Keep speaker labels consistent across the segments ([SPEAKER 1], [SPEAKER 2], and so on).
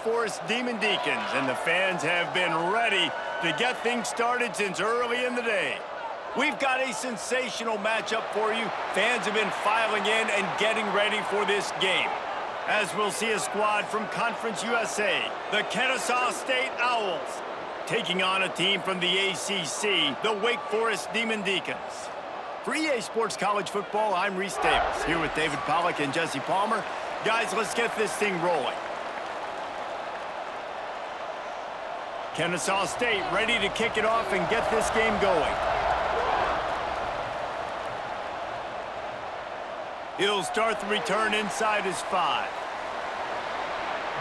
[SPEAKER 1] Forest Demon Deacons, and the fans have been ready to get things started since early in the day. We've got a sensational matchup for you. Fans have been filing in and getting ready for this game. As we'll see a squad from Conference USA, the Kennesaw State Owls, taking on a team from the ACC, the Wake Forest Demon Deacons. For EA Sports College Football, I'm Reese Davis, here with David Pollack and Jesse Palmer. Guys, let's get this thing rolling. Kennesaw State ready to kick it off and get this game going. He'll start the return inside his 5.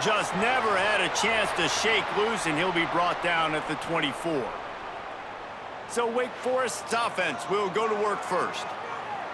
[SPEAKER 1] Just never had a chance to shake loose, and he'll be brought down at the 24. So Wake Forest's offense will go to work first.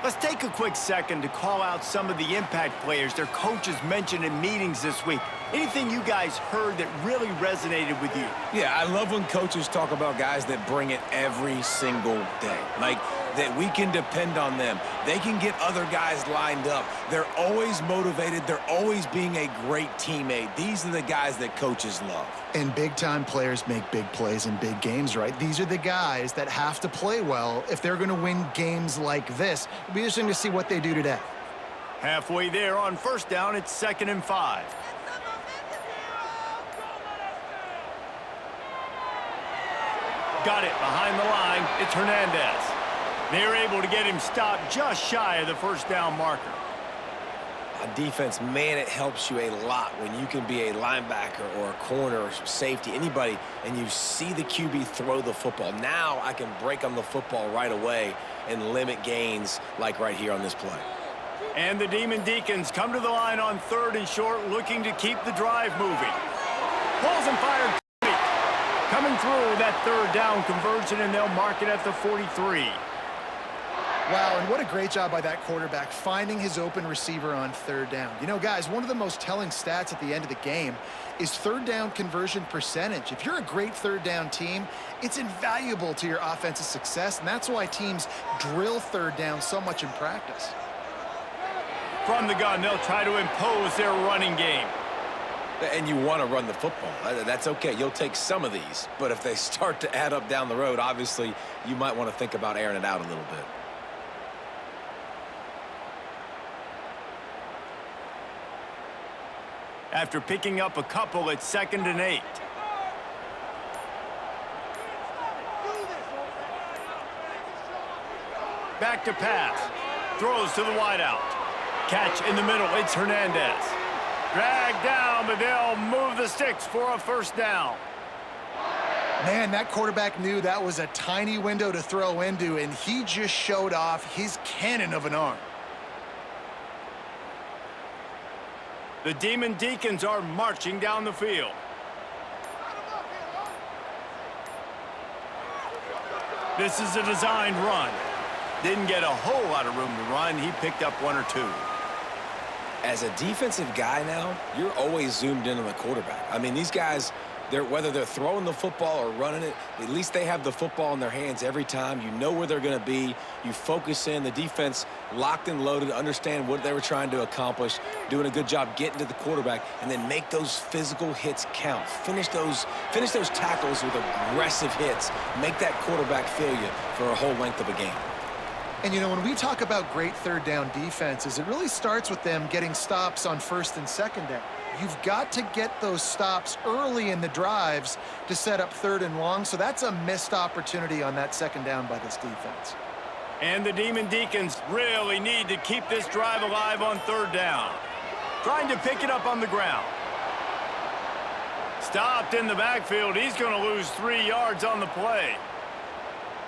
[SPEAKER 1] Let's take a quick second to call out some of the impact players their coaches mentioned in meetings this week. Anything you guys heard that really resonated with you?
[SPEAKER 2] Yeah, I love when coaches talk about guys that bring it every single day. Like, that we can depend on them. They can get other guys lined up. They're always motivated. They're always being a great teammate. These are the guys that coaches love.
[SPEAKER 3] And big-time players make big plays in big games, right? These are the guys that have to play well if they're going to win games like this. It'll be interesting to see what they do today.
[SPEAKER 1] Halfway there on first down, it's 2nd and 5. Got it behind the line. It's Hernandez. They're able to get him stopped just shy of the first down marker.
[SPEAKER 2] On defense, man, it helps you a lot when you can be a linebacker or a corner or safety, anybody, and you see the QB throw the football. Now I can break on the football right away and limit gains like right here on this play.
[SPEAKER 1] And the Demon Deacons come to the line on 3rd and short, looking to keep the drive moving. Pulls and fires. Coming through that 3rd down conversion, and they'll mark it at the 43.
[SPEAKER 3] Wow, and what a great job by that quarterback, finding his open receiver on 3rd down. You know, guys, one of the most telling stats at the end of the game is 3rd down conversion percentage. If you're a great 3rd down team, it's invaluable to your offensive success, and that's why teams drill 3rd down so much in practice.
[SPEAKER 1] From the gun, they'll try to impose their running game.
[SPEAKER 2] And you want to run the football. That's okay. You'll take some of these. But if they start to add up down the road, obviously, you might want to think about airing it out a little bit.
[SPEAKER 1] After picking up a couple, it's 2nd and 8. Back to pass. Throws to the wideout. Catch in the middle. It's Hernandez. Dragged down, but they'll move the sticks for a 1st down.
[SPEAKER 3] Man, that quarterback knew that was a tiny window to throw into, and he just showed off his cannon of an arm.
[SPEAKER 1] The Demon Deacons are marching down the field. This is a designed run. Didn't get a whole lot of room to run. He picked up 1 or 2.
[SPEAKER 2] As a defensive guy now, you're always zoomed in on the quarterback. I mean, these guys, whether they're throwing the football or running it, at least they have the football in their hands every time. You know where they're going to be. You focus in. The defense locked and loaded, understand what they were trying to accomplish, doing a good job getting to the quarterback, and then make those physical hits count. Finish those tackles with aggressive hits. Make that quarterback feel you for a whole length of a game.
[SPEAKER 3] And, you know, when we talk about great 3rd down defenses, it really starts with them getting stops on 1st and 2nd down. You've got to get those stops early in the drives to set up 3rd and long, so that's a missed opportunity on that 2nd down by this defense.
[SPEAKER 1] And the Demon Deacons really need to keep this drive alive on 3rd down. Trying to pick it up on the ground. Stopped in the backfield. He's going to lose 3 yards on the play.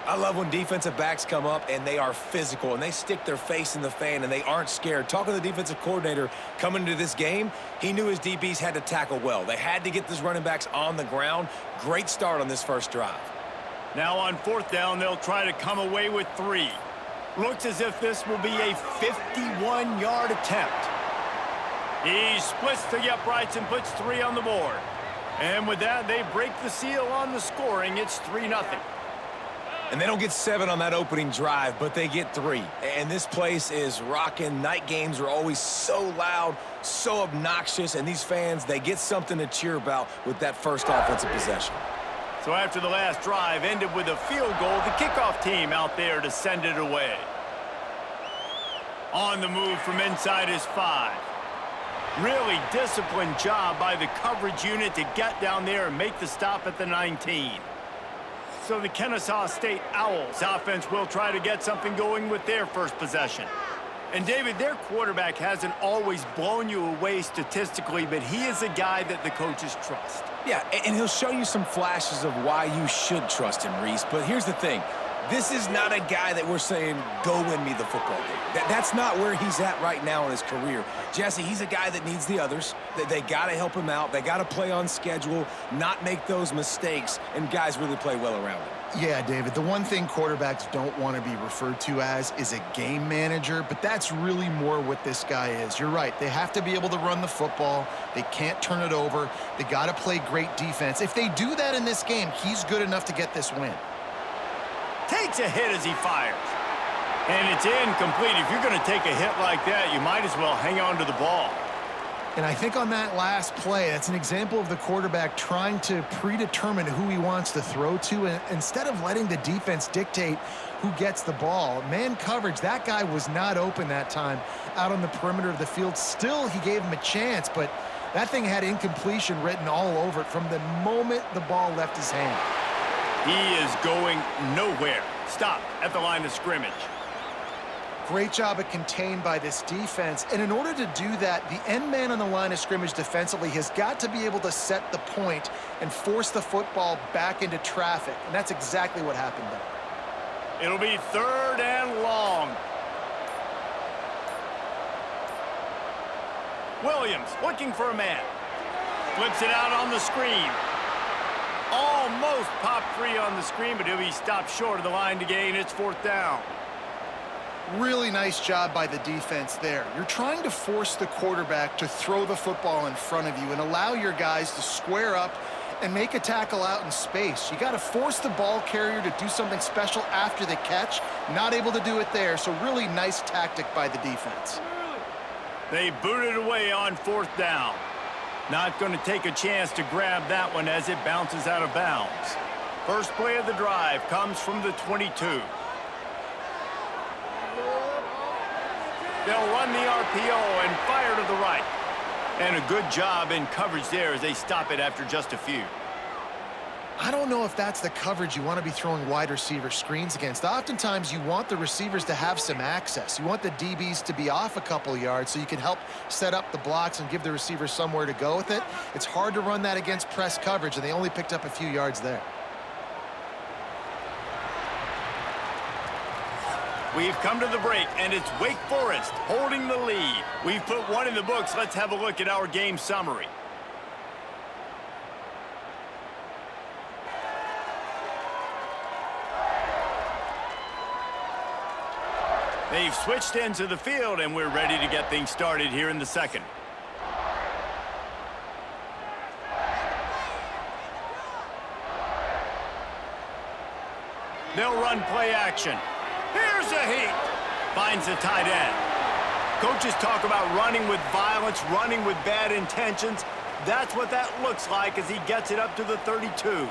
[SPEAKER 2] I love when defensive backs come up and they are physical and they stick their face in the fan and they aren't scared. Talking to the defensive coordinator coming into this game, he knew his DBs had to tackle well. They had to get these running backs on the ground. Great start on this 1st drive.
[SPEAKER 1] Now on 4th down, they'll try to come away with 3. Looks as if this will be a 51-yard attempt. He splits the uprights and puts 3 on the board. And with that, they break the seal on the scoring. It's 3-0.
[SPEAKER 2] And they don't get 7 on that opening drive, but they get 3. And this place is rocking. Night games are always so loud, so obnoxious, and these fans, they get something to cheer about with that first offensive possession.
[SPEAKER 1] So after the last drive ended with a field goal, the kickoff team out there to send it away. On the move from inside his 5. Really disciplined job by the coverage unit to get down there and make the stop at the 19. So the Kennesaw State Owls offense will try to get something going with their first possession. And David, their quarterback hasn't always blown you away statistically, but he is a guy that the coaches trust.
[SPEAKER 2] Yeah, and he'll show you some flashes of why you should trust him, Reese. But here's the thing. This is not a guy that we're saying, go win me the football game. That's not where he's at right now in his career. Jesse, he's a guy that needs the others. They got to help him out. They got to play on schedule, not make those mistakes, and guys really play well around him.
[SPEAKER 3] Yeah, David, the one thing quarterbacks don't want to be referred to as is a game manager, but that's really more what this guy is. You're right. They have to be able to run the football. They can't turn it over. They got to play great defense. If they do that in this game, he's good enough to get this win.
[SPEAKER 1] Takes a hit as he fires. And it's incomplete. If you're going to take a hit like that, you might as well hang on to the ball.
[SPEAKER 3] And I think on that last play, that's an example of the quarterback trying to predetermine who he wants to throw to, and instead of letting the defense dictate who gets the ball. Man coverage, that guy was not open that time out on the perimeter of the field. Still, he gave him a chance, but that thing had incompletion written all over it from the moment the ball left his hand.
[SPEAKER 1] He is going nowhere. Stop at the line of scrimmage.
[SPEAKER 3] Great job at contained by this defense. And in order to do that, the end man on the line of scrimmage defensively has got to be able to set the point and force the football back into traffic. And that's exactly what happened there.
[SPEAKER 1] It'll be 3rd and long. Williams looking for a man. Flips it out on the screen. Almost popped free on the screen, but he'll be stopped short of the line to gain. It's 4th down.
[SPEAKER 3] Really nice job by the defense there. You're trying to force the quarterback to throw the football in front of you and allow your guys to square up and make a tackle out in space. You got to force the ball carrier to do something special after the catch. Not able to do it there, so really nice tactic by the defense.
[SPEAKER 1] They booted away on 4th down. Not going to take a chance to grab that one as it bounces out of bounds. First play of the drive comes from the 22. They'll run the RPO and fire to the right. And a good job in coverage there as they stop it after just a few.
[SPEAKER 3] I don't know if that's the coverage you want to be throwing wide receiver screens against. Oftentimes, you want the receivers to have some access. You want the DBs to be off a couple yards so you can help set up the blocks and give the receivers somewhere to go with it. It's hard to run that against press coverage, and they only picked up a few yards there.
[SPEAKER 1] We've come to the break, and it's Wake Forest holding the lead. We've put one in the books. Let's have a look at our game summary. They've switched into the field, and we're ready to get things started here in the second. They'll run play action. Here's a heat. Finds the tight end. Coaches talk about running with violence, running with bad intentions. That's what that looks like as he gets it up to the 32.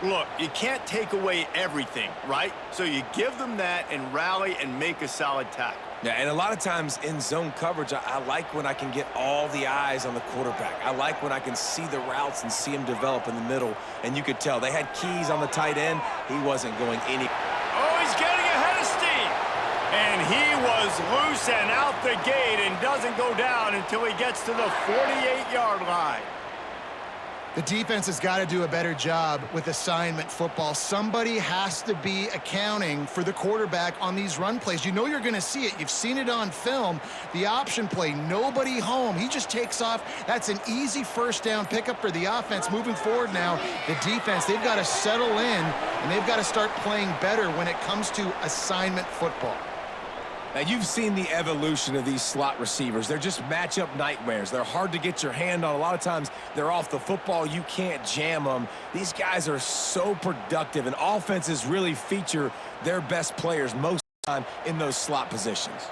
[SPEAKER 1] Look, you can't take away everything, right? So you give them that and rally and make a solid tackle.
[SPEAKER 2] Yeah, and a lot of times in zone coverage, I like when I can get all the eyes on the quarterback. I like when I can see the routes and see him develop in the middle. And you could tell they had keys on the tight end. He wasn't going any.
[SPEAKER 1] Oh, he's getting ahead of steam. And he was loose and out the gate and doesn't go down until he gets to the 48-yard line.
[SPEAKER 3] The defense has got to do a better job with assignment football. Somebody has to be accounting for the quarterback on these run plays. You know you're going to see it. You've seen it on film. The option play, nobody home. He just takes off. That's an easy first down pickup for the offense. Moving forward now, the defense, they've got to settle in, and they've got to start playing better when it comes to assignment football.
[SPEAKER 2] Now, you've seen the evolution of these slot receivers. They're just matchup nightmares. They're hard to get your hand on. A lot of times, they're off the football. You can't jam them. These guys are so productive, and offenses really feature their best players most of the time in those slot positions.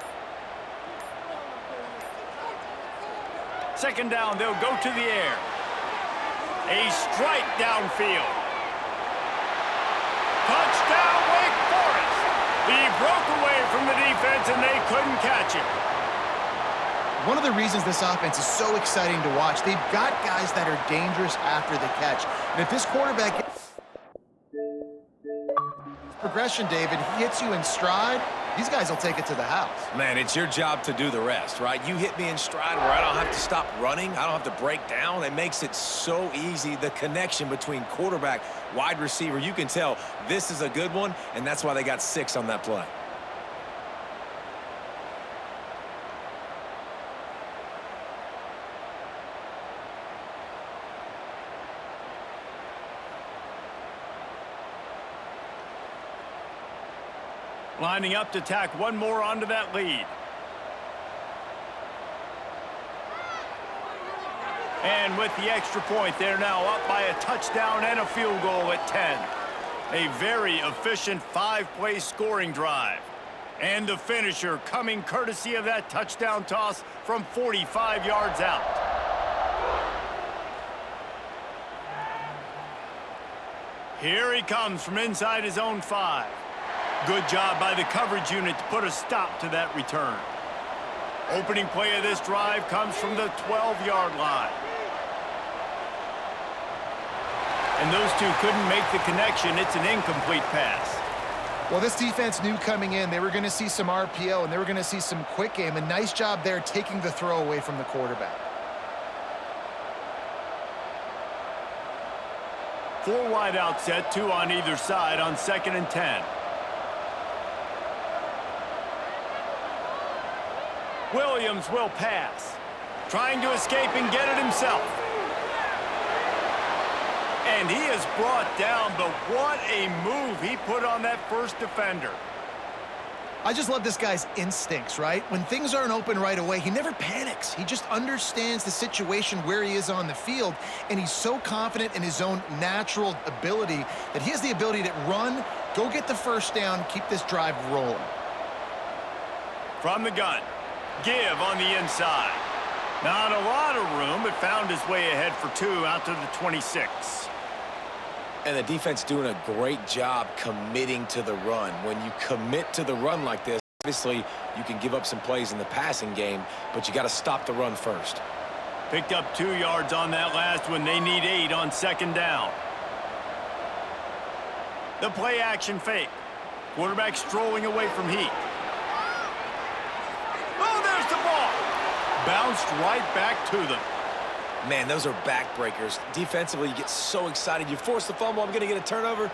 [SPEAKER 1] Second down, they'll go to the air. A strike downfield. Touchdown, Wake Forest. He broke away from the defense, and they couldn't catch him.
[SPEAKER 3] One of the reasons this offense is so exciting to watch, they've got guys that are dangerous after the catch. And if this quarterback progression, David, he hits you in stride, these guys will take it to the house.
[SPEAKER 2] Man, it's your job to do the rest, right? You hit me in stride where I don't have to stop running. I don't have to break down. It makes it so easy. The connection between quarterback, wide receiver, you can tell this is a good one, and that's why they got 6 on that play.
[SPEAKER 1] Lining up to tack one more onto that lead. And with the extra point, they're now up by a touchdown and a field goal at 10. A very efficient 5-play scoring drive. And the finisher coming courtesy of that touchdown toss from 45 yards out. Here he comes from inside his own 5. Good job by the coverage unit to put a stop to that return. Opening play of this drive comes from the 12-yard line. And those two couldn't make the connection. It's an incomplete pass.
[SPEAKER 3] Well, this defense knew coming in they were going to see some RPO and they were going to see some quick game. A nice job there taking the throw away from the quarterback.
[SPEAKER 1] 4 wide out set, 2 on either side on 2nd and 10. Williams will pass. Trying to escape and get it himself. And he is brought down, but what a move he put on that first defender.
[SPEAKER 3] I just love this guy's instincts, right? When things aren't open right away, he never panics. He just understands the situation where he is on the field, and he's so confident in his own natural ability that he has the ability to run, go get the first down, keep this drive rolling.
[SPEAKER 1] From the gun. Give on the inside. Not a lot of room, but found his way ahead for 2 out to the 26.
[SPEAKER 2] And the defense doing a great job committing to the run. When you commit to the run like this, obviously you can give up some plays in the passing game, but you got to stop the run first.
[SPEAKER 1] Picked up 2 yards on that last one. They need 8 on 2nd down. The play action fake. Quarterback strolling away from Heat. Oh, there's the ball. Bounced right back to them.
[SPEAKER 2] Man, those are backbreakers. Defensively, you get so excited. You force the fumble, I'm going to get a turnover,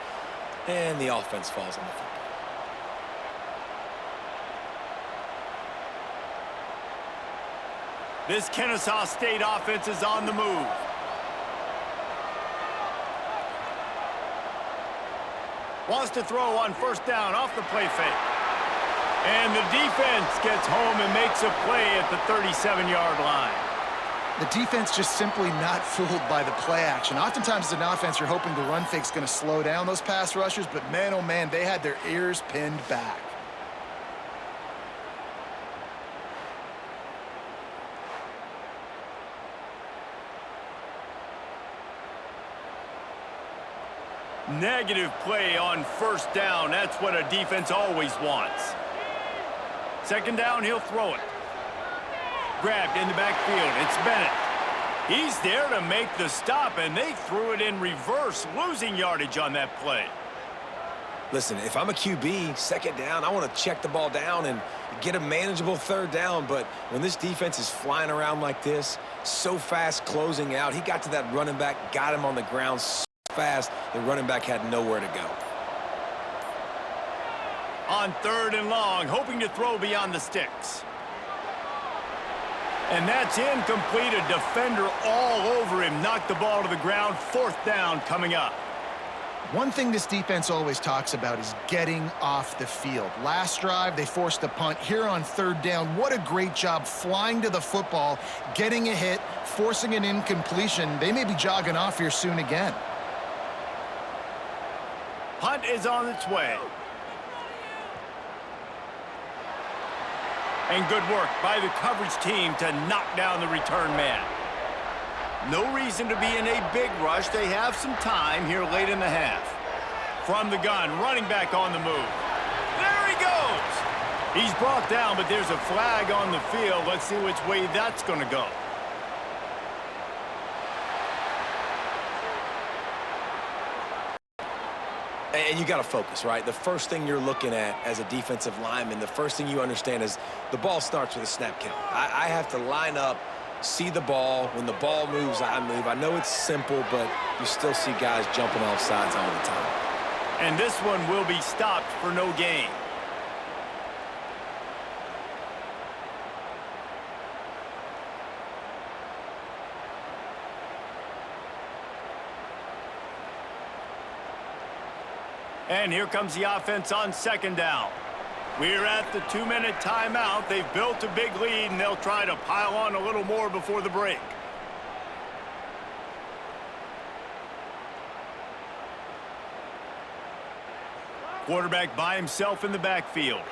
[SPEAKER 2] and the offense falls on the football.
[SPEAKER 1] This Kennesaw State offense is on the move. Wants to throw on 1st down off the play fake. And the defense gets home and makes a play at the 37-yard line.
[SPEAKER 3] The defense just simply not fooled by the play action. Oftentimes as an offense, you're hoping the run fake's going to slow down those pass rushers, but man, oh man, they had their ears pinned back.
[SPEAKER 1] Negative play on 1st down. That's what a defense always wants. 2nd down, he'll throw it. Grabbed in the backfield. It's Bennett. He's there to make the stop, and they threw it in reverse, losing yardage on that play.
[SPEAKER 2] Listen, if I'm a QB, 2nd down, I want to check the ball down and get a manageable 3rd down. But when this defense is flying around like this, so fast closing out, he got to that running back, got him on the ground so fast, the running back had nowhere to go.
[SPEAKER 1] On 3rd and long, hoping to throw beyond the sticks. And that's incomplete. A defender all over him. Knocked the ball to the ground. 4th down coming up.
[SPEAKER 3] One thing this defense always talks about is getting off the field. Last drive, they forced a punt. Here on third down, what a great job flying to the football, getting a hit, forcing an incompletion. They may be jogging off here soon again.
[SPEAKER 1] Punt is on its way. And good work by the coverage team to knock down the return man. No reason to be in a big rush. They have some time here late in the half. From the gun, running back on the move. There he goes! He's brought down, but there's a flag on the field. Let's see which way that's going to go.
[SPEAKER 2] And you got to focus, right? The first thing you're looking at as a defensive lineman, the first thing you understand is the ball starts with a snap count. I have to line up, see the ball. When the ball moves, I move. I know it's simple, but you still see guys jumping off sides all the time.
[SPEAKER 1] And this one will be stopped for no gain. And here comes the offense on second down. We're at the 2-minute timeout. They've built a big lead, and they'll try to pile on a little more before the break. Quarterback by himself in the backfield.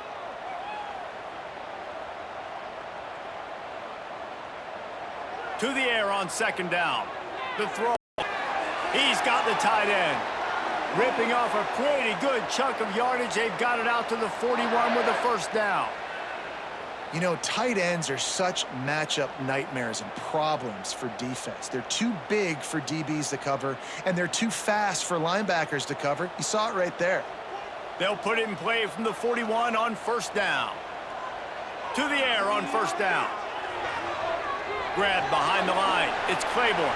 [SPEAKER 1] To the air on second down. The throw. He's got the tight end. Ripping off a pretty good chunk of yardage. They've got it out to the 41 with a first down.
[SPEAKER 3] You know, tight ends are such matchup nightmares and problems for defense. They're too big for DBs to cover, and they're too fast for linebackers to cover. You saw it right there.
[SPEAKER 1] They'll put it in play from the 41 on first down. To the air on first down. Grabbed behind the line. It's Claiborne.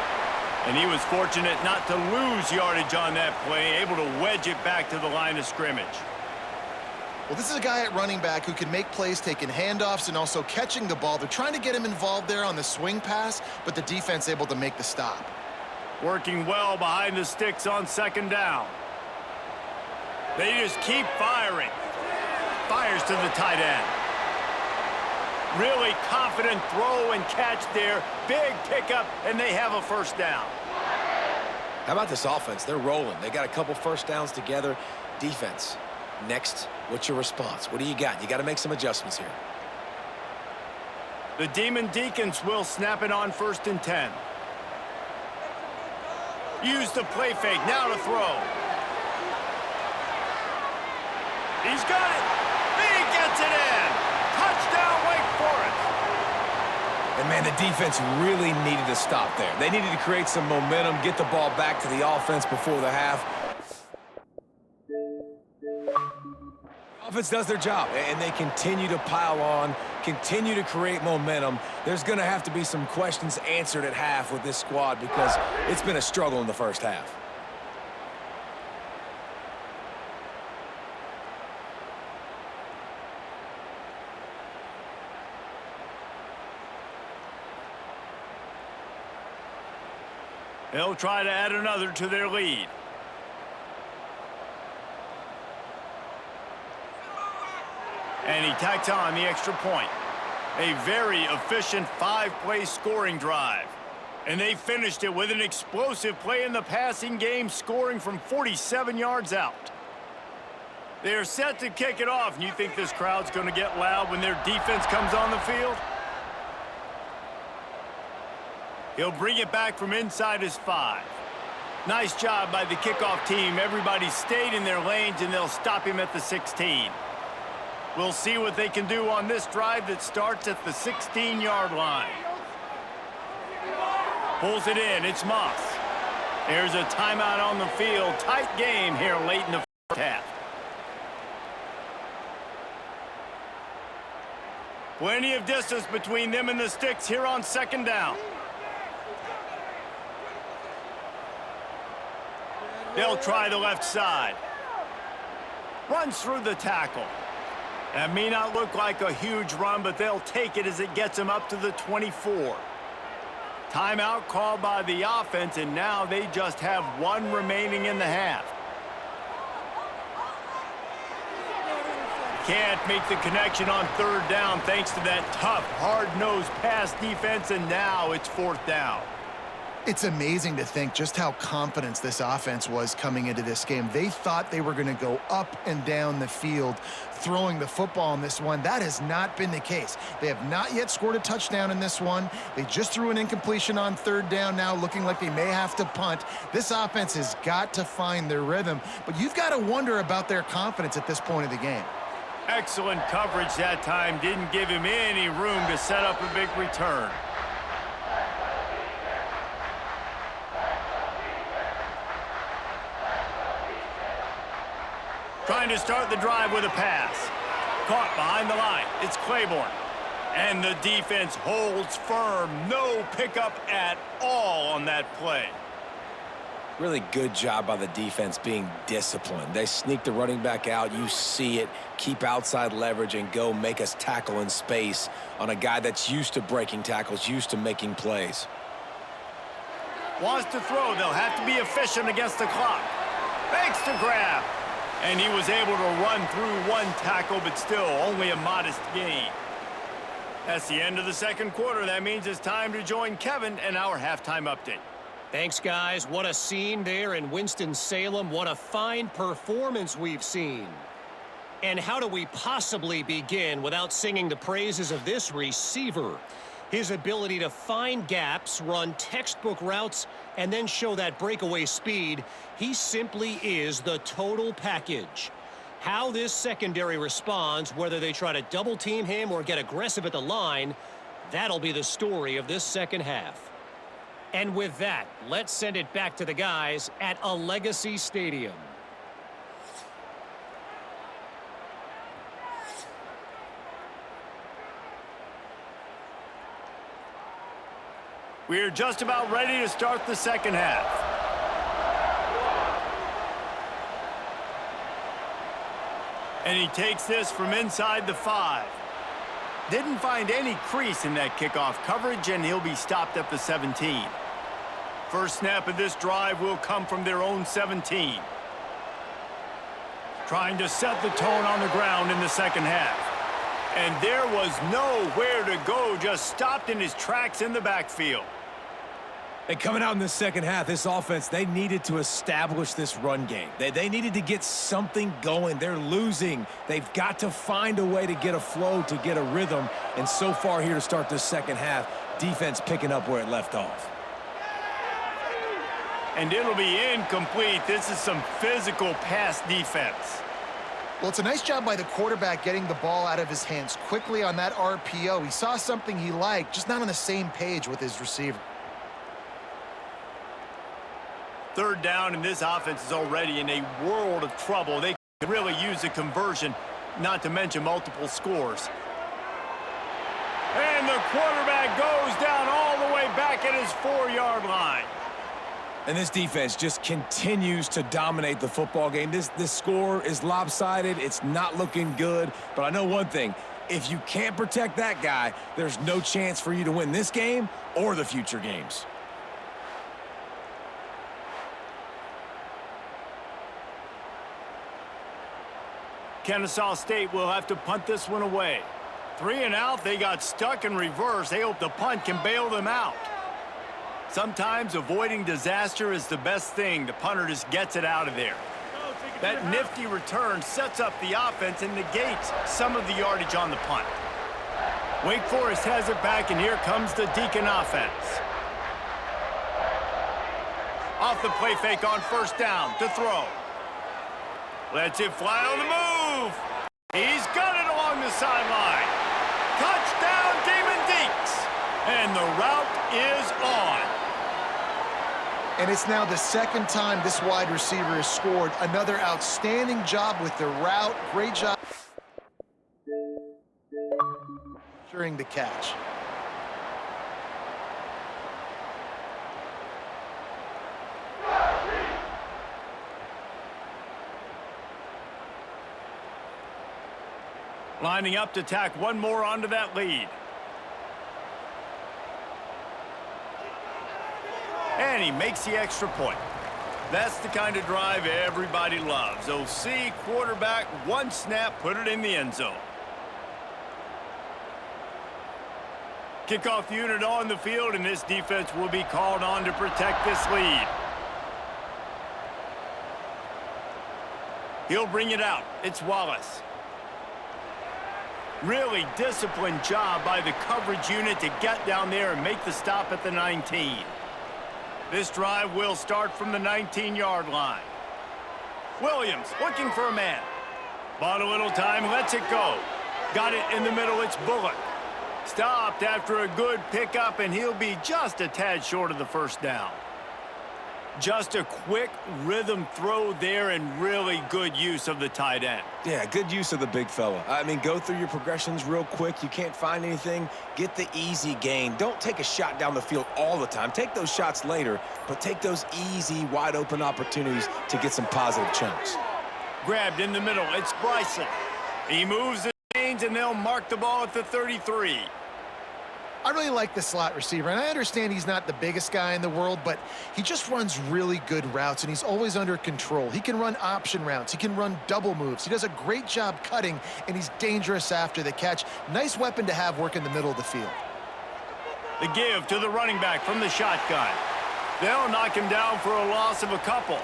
[SPEAKER 1] And he was fortunate not to lose yardage on that play, able to wedge it back to the line of scrimmage.
[SPEAKER 3] Well, this is a guy at running back who can make plays taking handoffs and also catching the ball. They're trying to get him involved there on the swing pass, but the defense able to make the stop.
[SPEAKER 1] Working well behind the sticks on second down. They just keep firing. Fires to the tight end. Really confident throw and catch there. Big pickup, and they have a first down.
[SPEAKER 2] How about this offense? They're rolling. They got a couple first downs together. Defense, next, what's your response? What do you got? You got to make some adjustments here.
[SPEAKER 1] The Demon Deacons will snap it on 1st and 10. Use the play fake, now to throw. He's got it. He gets it in. Touchdown, Wake Forest.
[SPEAKER 2] And, man, the defense really needed to stop there. They needed to create some momentum, get the ball back to the offense before the half. Offense does their job, and they continue to pile on, continue to create momentum. There's going to have to be some questions answered at half with this squad because it's been a struggle in the first half.
[SPEAKER 1] They'll try to add another to their lead. And he tacks on the extra point. A very efficient 5-play scoring drive. And they finished it with an explosive play in the passing game, scoring from 47 yards out. They're set to kick it off, and you think this crowd's going to get loud when their defense comes on the field? He'll bring it back from inside his 5. Nice job by the kickoff team. Everybody stayed in their lanes, and they'll stop him at the 16. We'll see what they can do on this drive that starts at the 16-yard line. Pulls it in. It's Moss. There's a timeout on the field. Tight game here late in the first half. Plenty of distance between them and the sticks here on second down. They'll try the left side. Runs through the tackle. That may not look like a huge run, but they'll take it as it gets them up to the 24. Timeout called by the offense, and now they just have one remaining in the half. can't make the connection on third down thanks to that tough, hard-nosed pass defense, and now it's fourth down.
[SPEAKER 3] It's amazing to think just how confident this offense was coming into this game. They thought they were going to go up and down the field throwing the football in this one. That has not been the case. They have not yet scored a touchdown in this one. They just threw an incompletion on third down now, looking like they may have to punt. This offense has got to find their rhythm, but you've got to wonder about their confidence at this point of the game.
[SPEAKER 1] Excellent coverage that time. Didn't give him any room to set up a big return. Trying to start the drive with a pass. Caught behind the line. It's Claiborne. And the defense holds firm. No pickup at all on that play.
[SPEAKER 2] Really good job by the defense being disciplined. They sneak the running back out. You see it. Keep outside leverage and go make us tackle in space on a guy that's used to breaking tackles, used to making plays.
[SPEAKER 1] Wants to throw. They'll have to be efficient against the clock. Makes the grab. And he was able to run through one tackle, but still only a modest gain. That's the end of the second quarter. That means it's time to join Kevin and our halftime update.
[SPEAKER 4] Thanks, guys. What a scene there in Winston-Salem. What a fine performance we've seen. And how do we possibly begin without singing the praises of this receiver? His ability to find gaps, run textbook routes, and then show that breakaway speed. He simply is the total package. How this secondary responds, whether they try to double-team him or get aggressive at the line, that'll be the story of this second half. And with that, let's send it back to the guys at a Legacy Stadium.
[SPEAKER 1] We're just about ready to start the second half. And he takes this from inside the 5. Didn't find any crease in that kickoff coverage, and he'll be stopped at the 17. First snap of this drive will come from their own 17. Trying to set the tone on the ground in the second half. And there was nowhere to go, just stopped in his tracks in the backfield.
[SPEAKER 2] And coming out in the second half, this offense, they needed to establish this run game. They needed to get something going. They're losing. They've got to find a way to get a flow, to get a rhythm. And so far here to start this second half, defense picking up where it left off.
[SPEAKER 1] And it'll be incomplete. This is some physical pass defense.
[SPEAKER 3] Well, it's a nice job by the quarterback getting the ball out of his hands quickly on that RPO. He saw something he liked, just not on the same page with his receiver.
[SPEAKER 1] Third down, and this offense is already in a world of trouble. They could really use a conversion, not to mention multiple scores. And the quarterback goes down all the way back at his 4-yard line.
[SPEAKER 2] And this defense just continues to dominate the football game. This score is lopsided. It's not looking good. But I know one thing. If you can't protect that guy, there's no chance for you to win this game or the future games.
[SPEAKER 1] Kennesaw State will have to punt this one away. 3 and out, they got stuck in reverse. They hope the punt can bail them out. Sometimes avoiding disaster is the best thing. The punter just gets it out of there. That nifty return sets up the offense and negates some of the yardage on the punt. Wake Forest has it back, and here comes the Deacon offense. Off the play fake on first down to throw. Lets it fly on the move. He's got it along the sideline. Touchdown, Demon Deeks. And the route is on.
[SPEAKER 3] And it's now the second time this wide receiver has scored. Another outstanding job with the route. Great job during the catch.
[SPEAKER 1] Lining up to tack one more onto that lead. And he makes the extra point. That's the kind of drive everybody loves. OC, quarterback, one snap, put it in the end zone. Kickoff unit on the field, and this defense will be called on to protect this lead. He'll bring it out. It's Wallace. Really disciplined job by the coverage unit to get down there and make the stop at the 19. This drive will start from the 19-yard line. Williams looking for a man. Bought a little time, lets it go. Got it in the middle, it's Bullock. Stopped after a good pickup, and he'll be just a tad short of the first down. Just a quick rhythm throw there and really good use of the tight end.
[SPEAKER 2] Yeah, good use of the big fella. I mean, go through your progressions real quick. You can't find anything. Get the easy gain. Don't take a shot down the field all the time. Take those shots later, but take those easy, wide-open opportunities to get some positive chunks.
[SPEAKER 1] Grabbed in the middle. It's Bryson. He moves the chains, and they'll mark the ball at the 33.
[SPEAKER 3] I really like the slot receiver, and I understand he's not the biggest guy in the world, but he just runs really good routes, and he's always under control. He can run option routes. He can run double moves. He does a great job cutting, and he's dangerous after the catch. Nice weapon to have work in the middle of the field.
[SPEAKER 1] The give to the running back from the shotgun. They'll knock him down for a loss of a couple.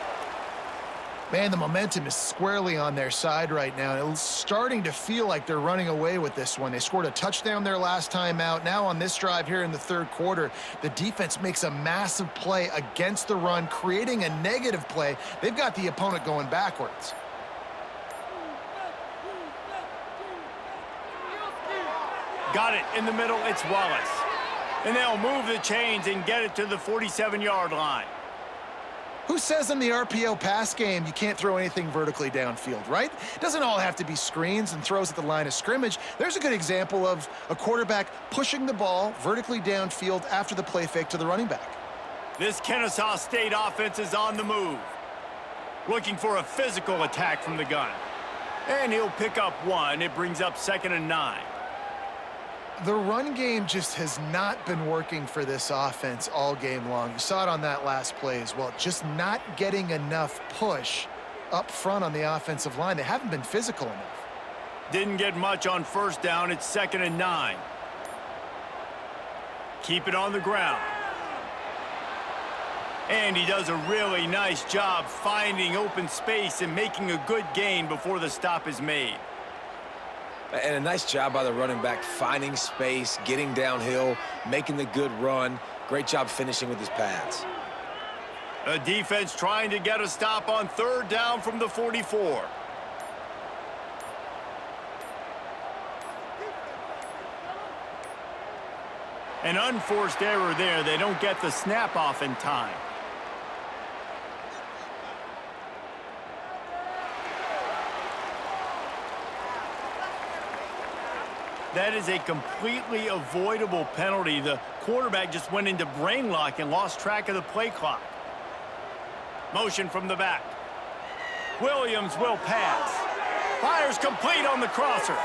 [SPEAKER 3] Man, the momentum is squarely on their side right now. It's starting to feel like they're running away with this one. They scored a touchdown their last time out. Now on this drive here in the third quarter, the defense makes a massive play against the run, creating a negative play. They've got the opponent going backwards.
[SPEAKER 1] Got it in the middle, it's Wallace. And they'll move the chains and get it to the 47-yard line.
[SPEAKER 3] Who says in the RPO pass game you can't throw anything vertically downfield, right? It doesn't all have to be screens and throws at the line of scrimmage. There's a good example of a quarterback pushing the ball vertically downfield after the play fake to the running back.
[SPEAKER 1] This Kennesaw State offense is on the move. Looking for a physical attack from the gun. And he'll pick up one. It brings up 2nd and 9.
[SPEAKER 3] The run game just has not been working for this offense all game long. You saw it on that last play as well. Just not getting enough push up front on the offensive line. They haven't been physical enough.
[SPEAKER 1] Didn't get much on first down. It's 2nd and 9. Keep it on the ground. And he does a really nice job finding open space and making a good gain before the stop is made.
[SPEAKER 2] And a nice job by the running back, finding space, getting downhill, making the good run. Great job finishing with his pads.
[SPEAKER 1] The defense trying to get a stop on 3rd down from the 44. An unforced error there. They don't get the snap off in time. That is a completely avoidable penalty. The quarterback just went into brain lock and lost track of the play clock. Motion from the back. Williams will pass. Fires complete on the crosser.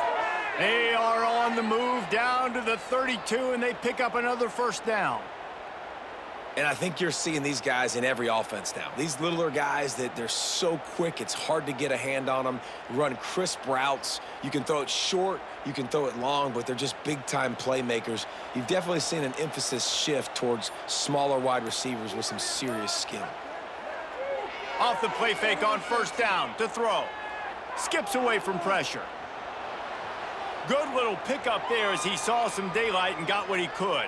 [SPEAKER 1] They are on the move down to the 32, and they pick up another 1st down.
[SPEAKER 2] And I think you're seeing these guys in every offense now. These littler guys that they're so quick, it's hard to get a hand on them, run crisp routes. You can throw it short, you can throw it long, but they're just big-time playmakers. You've definitely seen an emphasis shift towards smaller wide receivers with some serious skill.
[SPEAKER 1] Off the play fake on 1st down to throw. Skips away from pressure. Good little pickup there as he saw some daylight and got what he could.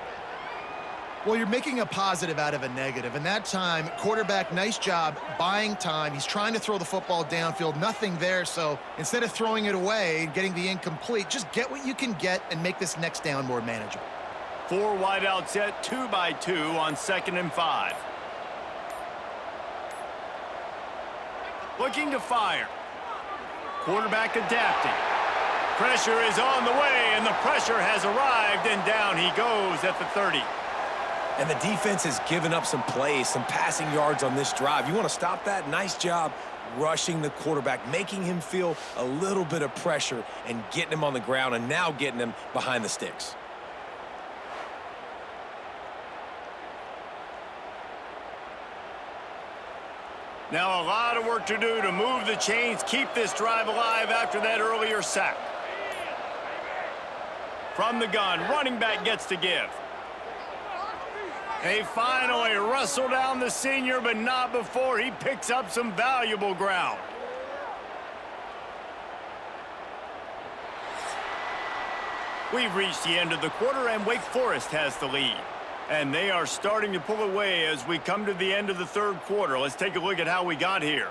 [SPEAKER 3] Well, you're making a positive out of a negative, and that time, quarterback, nice job buying time. He's trying to throw the football downfield, nothing there, so instead of throwing it away and getting the incomplete, just get what you can get and make this next down more manageable.
[SPEAKER 1] 4 wide out set, 2 by 2 on 2nd and 5. Looking to fire. Quarterback adapting. Pressure is on the way, and the pressure has arrived, and down he goes at the 30.
[SPEAKER 2] And the defense has given up some plays, some passing yards on this drive. You want to stop that? Nice job rushing the quarterback, making him feel a little bit of pressure and getting him on the ground and now getting him behind the sticks.
[SPEAKER 1] Now a lot of work to do to move the chains, keep this drive alive after that earlier sack. From the gun, running back gets to give. They finally wrestle down the senior, but not before he picks up some valuable ground. We've reached the end of the quarter, and Wake Forest has the lead. And they are starting to pull away as we come to the end of the third quarter. Let's take a look at how we got here.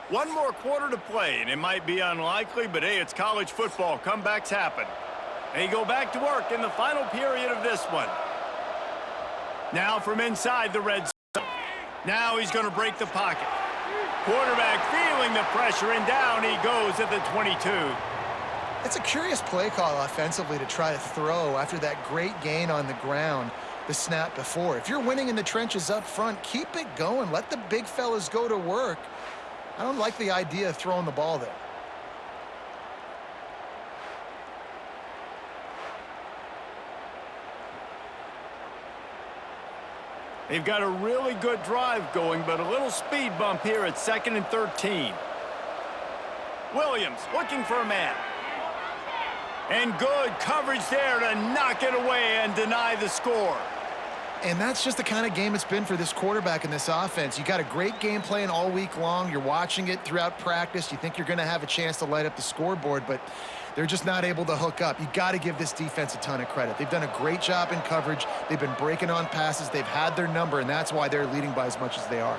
[SPEAKER 1] One more quarter to play, and it might be unlikely, but hey, it's college football. Comebacks happen. They go back to work in the final period of this one. Now from inside the red zone. Now he's going to break the pocket. Quarterback feeling the pressure, and down he goes at the 22.
[SPEAKER 3] It's a curious play call offensively to try to throw after that great gain on the ground the snap before. If you're winning in the trenches up front, keep it going. Let the big fellas go to work. I don't like the idea of throwing the ball there.
[SPEAKER 1] They've got a really good drive going, but a little speed bump here at 2nd and 13. Williams looking for a man. And good coverage there to knock it away and deny the score.
[SPEAKER 3] And that's just the kind of game it's been for this quarterback in this offense. You got a great game plan all week long. You're watching it throughout practice. You think you're going to have a chance to light up the scoreboard, but they're just not able to hook up. You got to give this defense a ton of credit. They've done a great job in coverage. They've been breaking on passes. They've had their number, and that's why they're leading by as much as they are.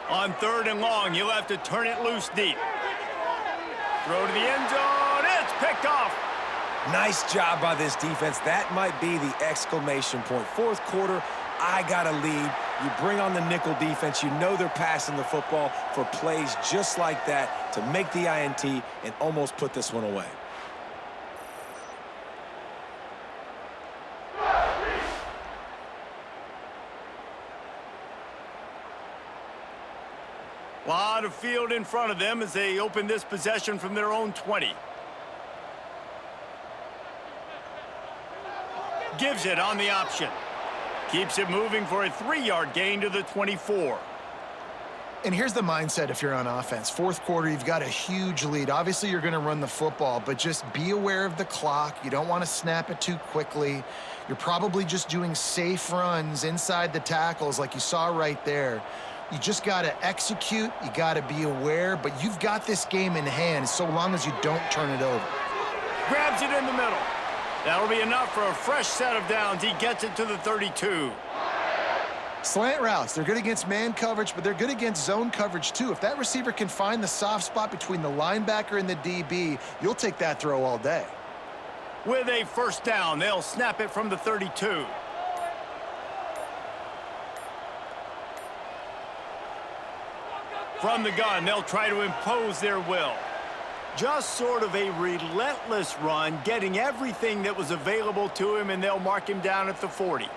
[SPEAKER 1] On 3rd and long, you'll have to turn it loose deep. Throw to the end zone. It's picked off.
[SPEAKER 2] Nice job by this defense. That might be the exclamation point. Fourth quarter, I got a lead. You bring on the nickel defense. You know they're passing the football for plays just like that to make the INT and almost put this one away.
[SPEAKER 1] A lot of field in front of them as they open this possession from their own 20. Gives it on the option. Keeps it moving for a 3-yard gain to the 24.
[SPEAKER 3] And here's the mindset if you're on offense. Fourth quarter, you've got a huge lead. Obviously, you're going to run the football, but just be aware of the clock. You don't want to snap it too quickly. You're probably just doing safe runs inside the tackles like you saw right there. You just got to execute. You got to be aware, but you've got this game in hand so long as you don't turn it over.
[SPEAKER 1] Grabs it in the middle. That'll be enough for a fresh set of downs. He gets it to the 32.
[SPEAKER 3] Slant routes, they're good against man coverage, but they're good against zone coverage too. If that receiver can find the soft spot between the linebacker and the DB, you'll take that throw all day.
[SPEAKER 1] With a first down, they'll snap it from the 32. From the gun, they'll try to impose their will. Just sort of a relentless run, getting everything that was available to him, and they'll mark him down at the 40.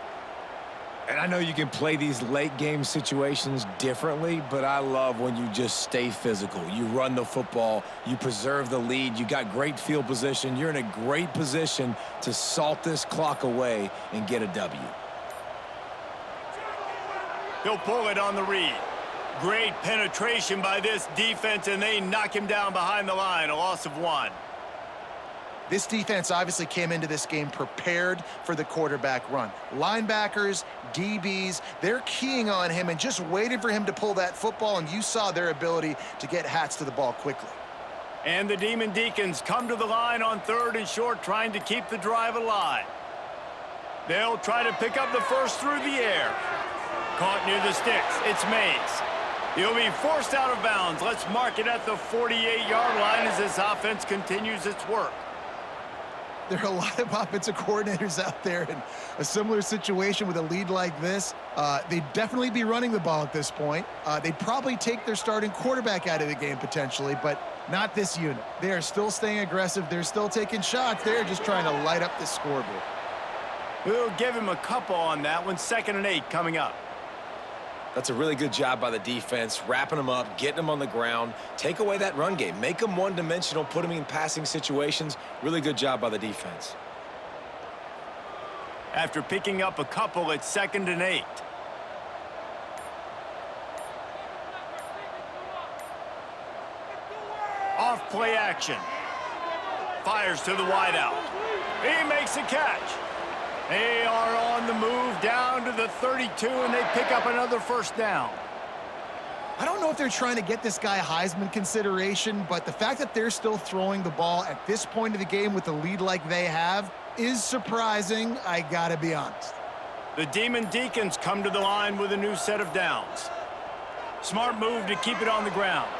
[SPEAKER 2] And I know you can play these late game situations differently, but I love when you just stay physical. You run the football, you preserve the lead, you got great field position, you're in a great position to salt this clock away and get a W.
[SPEAKER 1] He'll pull it on the read. Great penetration by this defense, and they knock him down behind the line, a loss of 1.
[SPEAKER 3] This defense obviously came into this game prepared for the quarterback run. Linebackers, DBs, they're keying on him and just waiting for him to pull that football, and you saw their ability to get hats to the ball quickly.
[SPEAKER 1] And the Demon Deacons come to the line on 3rd and short, trying to keep the drive alive. They'll try to pick up the first through the air. Caught near the sticks. It's Mays. He'll be forced out of bounds. Let's mark it at the 48-yard line as this offense continues its work.
[SPEAKER 3] There are a lot of offensive coordinators out there in a similar situation with a lead like this. They'd definitely be running the ball at this point. They'd probably take their starting quarterback out of the game potentially, but not this unit. They are still staying aggressive. They're still taking shots. They're just trying to light up the scoreboard.
[SPEAKER 1] We'll give him a couple on that one. 2nd and 8 coming up.
[SPEAKER 2] That's a really good job by the defense, wrapping them up, getting them on the ground, take away that run game, make them one-dimensional, put them in passing situations. Really good job by the defense.
[SPEAKER 1] After picking up a couple, it's 2nd and 8. Off play action. Fires to the wideout. He makes a catch. They are on the move down to the 32, and they pick up another 1st down.
[SPEAKER 3] I don't know if they're trying to get this guy Heisman consideration, but the fact that they're still throwing the ball at this point of the game with the lead like they have is surprising, I gotta be honest.
[SPEAKER 1] The Demon Deacons come to the line with a new set of downs. Smart move to keep it on the ground.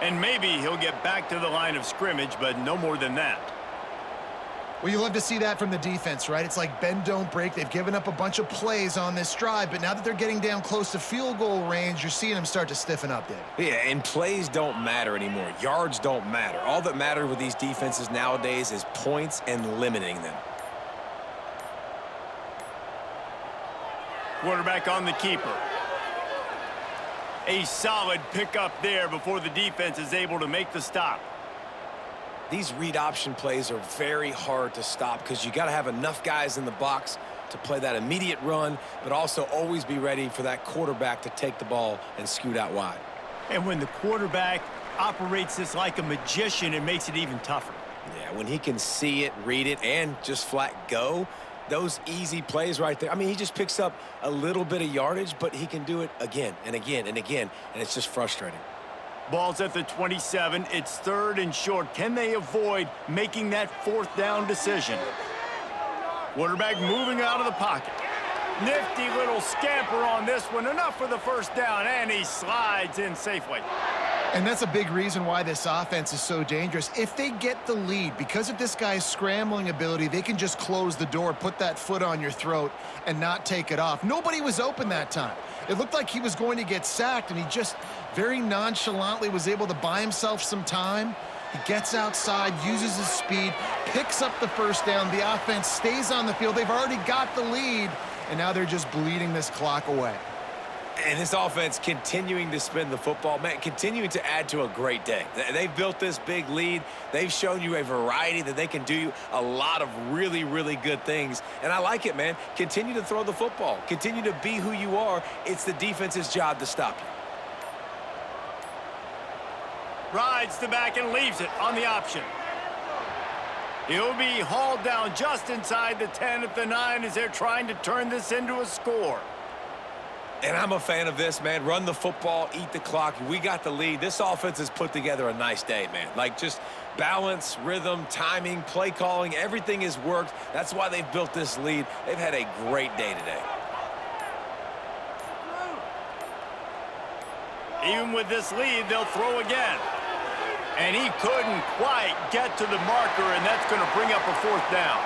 [SPEAKER 1] And maybe he'll get back to the line of scrimmage, but no more than that.
[SPEAKER 3] Well, you love to see that from the defense, right? It's like bend, don't break. They've given up a bunch of plays on this drive, but now that they're getting down close to field goal range, you're seeing them start to stiffen up, Dave.
[SPEAKER 2] Yeah, and plays don't matter anymore. Yards don't matter. All that matters with these defenses nowadays is points and limiting them.
[SPEAKER 1] Quarterback on the keeper. A solid pickup there before the defense is able to make the stop.
[SPEAKER 2] These read option plays are very hard to stop because you got to have enough guys in the box to play that immediate run, but also always be ready for that quarterback to take the ball and scoot out wide.
[SPEAKER 1] And when the quarterback operates this like a magician, it makes it even tougher.
[SPEAKER 2] Yeah, when he can see it, read it, and just flat go, those easy plays right there. I mean, he just picks up a little bit of yardage, but he can do it again and again and again, and it's just frustrating.
[SPEAKER 1] Ball's at the 27. It's 3rd and short. Can they avoid making that 4th down decision? Quarterback moving out of the pocket. Nifty little scamper on this one. Enough for the 1st down, and he slides in safely.
[SPEAKER 3] And that's a big reason why this offense is so dangerous. If they get the lead, because of this guy's scrambling ability, they can just close the door, put that foot on your throat, and not take it off. Nobody was open that time. It looked like he was going to get sacked, and he just very nonchalantly was able to buy himself some time. He gets outside, uses his speed, picks up the 1st down. The offense stays on the field. They've already got the lead, and now they're just bleeding this clock away.
[SPEAKER 2] And this offense continuing to spin the football, man, continuing to add to a great day. They've built this big lead. They've shown you a variety that they can do a lot of really, really good things. And I like it, man. Continue to throw the football. Continue to be who you are. It's the defense's job to stop you.
[SPEAKER 1] Rides the back and leaves it on the option. He'll be hauled down just inside the 10 at the 9 as they're trying to turn this into a score.
[SPEAKER 2] And I'm a fan of this, man. Run the football, eat the clock. We got the lead. This offense has put together a nice day, man. Like, just balance, rhythm, timing, play calling, everything has worked. That's why they've built this lead. They've had a great day today.
[SPEAKER 1] Even with this lead, they'll throw again. And he couldn't quite get to the marker, and that's going to bring up a 4th down.